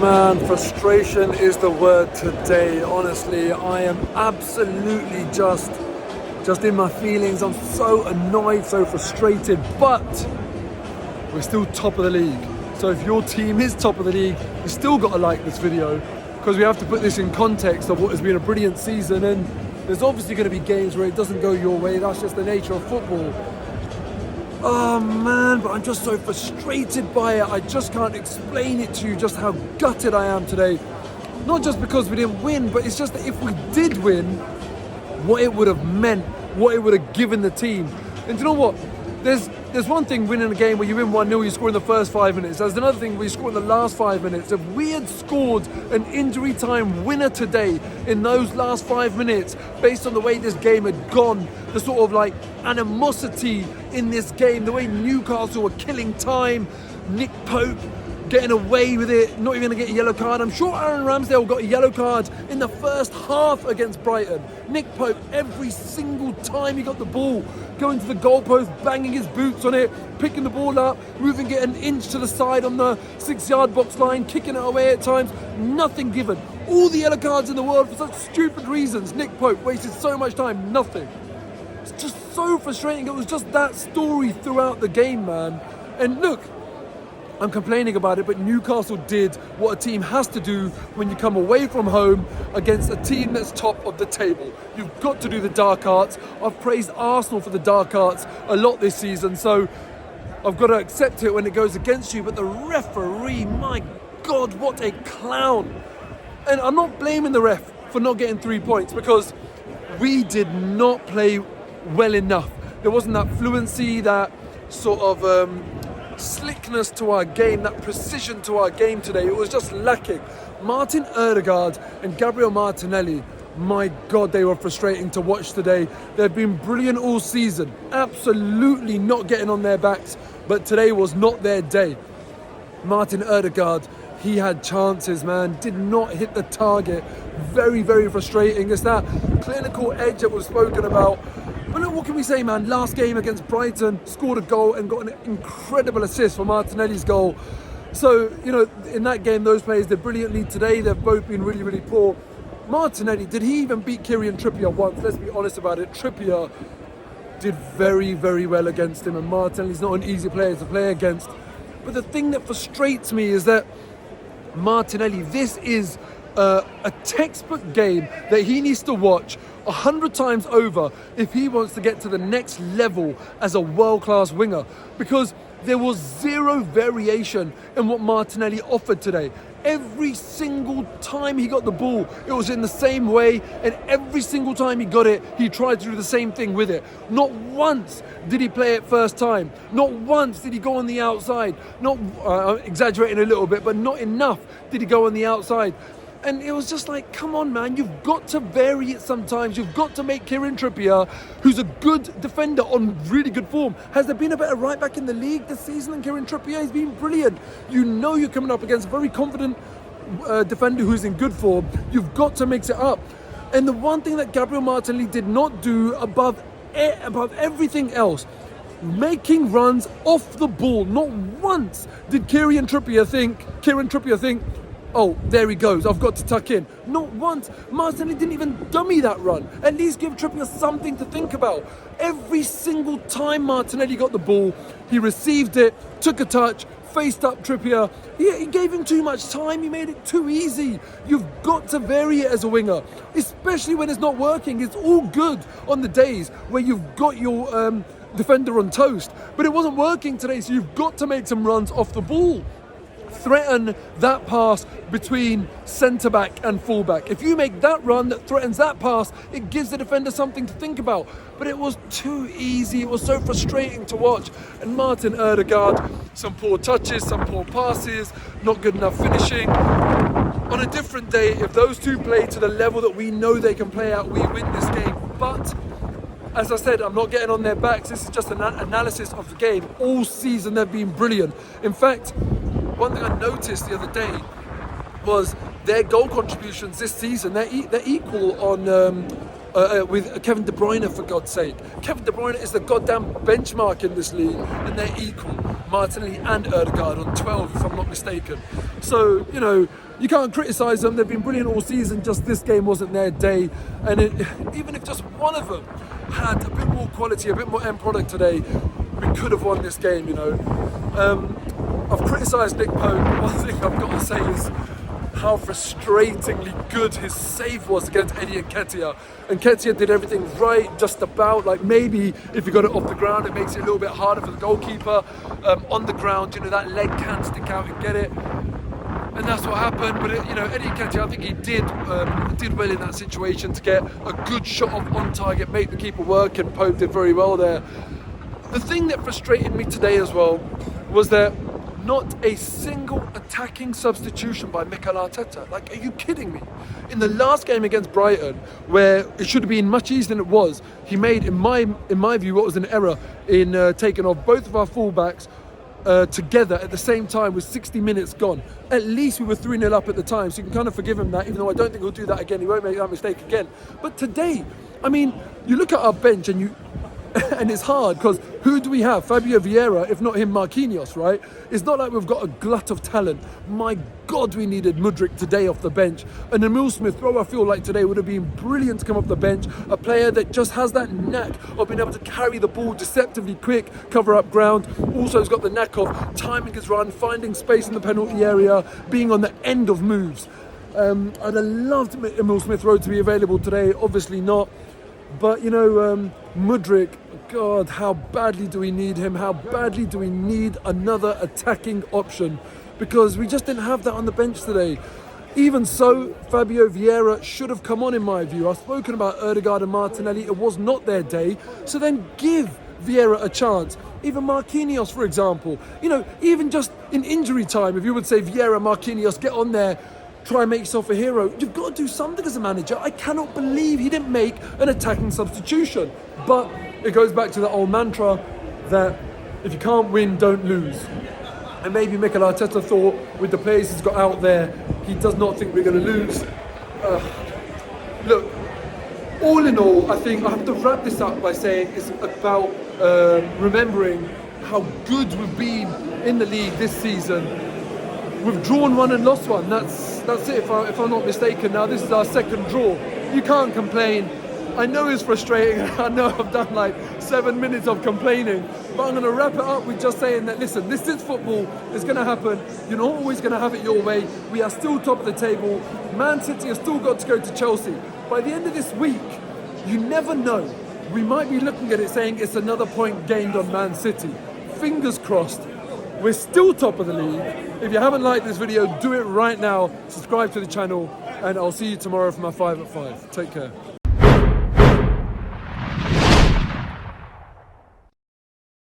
Man, frustration is the word today. Honestly, I am absolutely just in my feelings. I'm so annoyed, so frustrated, but we're still top of the league. So if your team is top of the league, you still got to like this video, because we have to put this in context of what has been a brilliant season, and there's obviously going to be games where it doesn't go your way. That's just the nature of football. Oh man, but I'm just so frustrated by it. I just can't explain it to you just how gutted I am today. Not just because we didn't win, but it's just that if we did win, what it would have meant, what it would have given the team. And do you know what? There's one thing winning a game where you win 1-0, you score in the first 5 minutes. There's another thing where you score in the last 5 minutes. If we had scored an injury time winner today in those last 5 minutes, based on the way this game had gone, the sort of like animosity in this game, the way Newcastle were killing time, Nick Pope getting away with it, not even going to get a yellow card. I'm sure Aaron Ramsdale got a yellow card in the first half against Brighton. Nick Pope, every single time he got the ball, going to the goalpost, banging his boots on it, picking the ball up, moving it an inch to the side on the 6-yard box line, kicking it away at times, nothing given. All the yellow cards in the world for such stupid reasons. Nick Pope wasted so much time, nothing. It's just so frustrating. It was just that story throughout the game, man. And look, I'm complaining about it, but Newcastle did what a team has to do when you come away from home against a team that's top of the table. You've got to do the dark arts. I've praised Arsenal for the dark arts a lot this season, so I've got to accept it when it goes against you. But the referee, my God, what a clown. And I'm not blaming the ref for not getting 3 points, because we did not play well enough. There wasn't that fluency, that sort of slickness to our game, that precision to our game today. It was just lacking. Martin Ødegaard and Gabriel Martinelli, my God, they were frustrating to watch today. They've been brilliant all season, absolutely not getting on their backs, but today was not their day. Martin Ødegaard, he had chances, man, did not hit the target. Very, very frustrating. It's that clinical edge that was spoken about. But look, what can we say, man? Last game against Brighton, scored a goal and got an incredible assist for Martinelli's goal. So, you know, in that game, those players did brilliantly. Today, they've both been really, really poor. Martinelli, did he even beat Kieran Trippier once? Let's be honest about it. Trippier did very, very well against him, and Martinelli's not an easy player to play against. But the thing that frustrates me is that Martinelli, this is a textbook game that he needs to watch 100 times over if he wants to get to the next level as a world-class winger, because there was zero variation in what Martinelli offered today. Every single time he got the ball, it was in the same way, and every single time he got it, he tried to do the same thing with it. Not once did he play it first time. Not once did he go on the outside. Not exaggerating a little bit, but not enough did he go on the outside. And it was just like, come on, man, you've got to vary it sometimes. You've got to make Kieran Trippier, who's a good defender on really good form. Has there been a better right back in the league this season than Kieran Trippier? He's been brilliant. You know you're coming up against a very confident defender who's in good form. You've got to mix it up. And the one thing that Gabriel Martinelli did not do above everything else, making runs off the ball. Not once did Kieran Trippier think, oh, there he goes, I've got to tuck in. Not once. Martinelli didn't even dummy that run. At least give Trippier something to think about. Every single time Martinelli got the ball, he received it, took a touch, faced up Trippier. He gave him too much time. He made it too easy. You've got to vary it as a winger, especially when it's not working. It's all good on the days where you've got your defender on toast, but it wasn't working today, so you've got to make some runs off the ball. Threaten that pass between centre-back and full-back. If you make that run that threatens that pass, it gives the defender something to think about. But it was too easy. It was so frustrating to watch. And Martin Ødegaard, some poor touches, some poor passes, not good enough finishing. On a different day, if those two play to the level that we know they can play at, we win this game. But as I said, I'm not getting on their backs. This is just an analysis of the game. All season they've been brilliant. In fact, one thing I noticed the other day was their goal contributions this season. They're equal on with Kevin De Bruyne, for God's sake. Kevin De Bruyne is the goddamn benchmark in this league, and they're equal. Martinelli and Ødegaard on 12, if I'm not mistaken. So, you know, you can't criticise them. They've been brilliant all season. Just this game wasn't their day. And even if just one of them had a bit more quality, a bit more end product today, we could have won this game, you know. I've criticised Nick Pope. One thing I've got to say is how frustratingly good his save was against Eddie Nketiah. Nketiah did everything right, just about. Like, maybe if you got it off the ground, it makes it a little bit harder for the goalkeeper. On the ground, you know, that leg can stick out and get it. And that's what happened. But, you know, Eddie Nketiah, I think he did well in that situation to get a good shot on target, make the keeper work, and Pope did very well there. The thing that frustrated me today as well was that not a single attacking substitution by Mikel Arteta. Like, are you kidding me? In the last game against Brighton, where it should have been much easier than it was, he made, in my view, what was an error in taking off both of our fullbacks together at the same time with 60 minutes gone. At least we were 3-0 up at the time, so you can kind of forgive him that, even though I don't think he'll do that again. He won't make that mistake again. But today, I mean, you look at our bench and and it's hard because who do we have? Fabio Vieira, if not him, Marquinhos, right? It's not like we've got a glut of talent. My God, we needed Mudryk today off the bench. And Emil Smith-Rowe, I feel like today would have been brilliant to come off the bench. A player that just has that knack of being able to carry the ball deceptively quick, cover up ground. Also has got the knack of timing his run, finding space in the penalty area, being on the end of moves. I'd have loved Emil Smith-Rowe to be available today. Obviously not. But, you know, Mudryk, God, how badly do we need him? How badly do we need another attacking option? Because we just didn't have that on the bench today. Even so, Fabio Vieira should have come on, in my view. I've spoken about Ødegaard and Martinelli. It was not their day. So then give Vieira a chance. Even Marquinhos, for example. You know, even just in injury time, if you would say Vieira, Marquinhos, get on there, try and make yourself a hero. You've got to do something as a manager. I cannot believe he didn't make an attacking substitution. But it goes back to the old mantra that if you can't win, don't lose. And maybe Mikel Arteta thought with the players he's got out there, he does not think we're going to lose. Look, all in all, I think I have to wrap this up by saying it's about remembering how good we've been in the league this season. We've drawn one and lost one. That's it, if I'm not mistaken. Now this is our second draw. You can't complain. I know it's frustrating. I know I've done like 7 minutes of complaining, but I'm going to wrap it up with just saying that, listen, this is football. It's going to happen. You're not always going to have it your way. We are still top of the table. Man City has still got to go to Chelsea. By the end of this week, you never know. We might be looking at it saying it's another point gained on Man City. Fingers crossed. We're still top of the league. If you haven't liked this video, do it right now. Subscribe to the channel, and I'll see you tomorrow for my 5 at 5. Take care.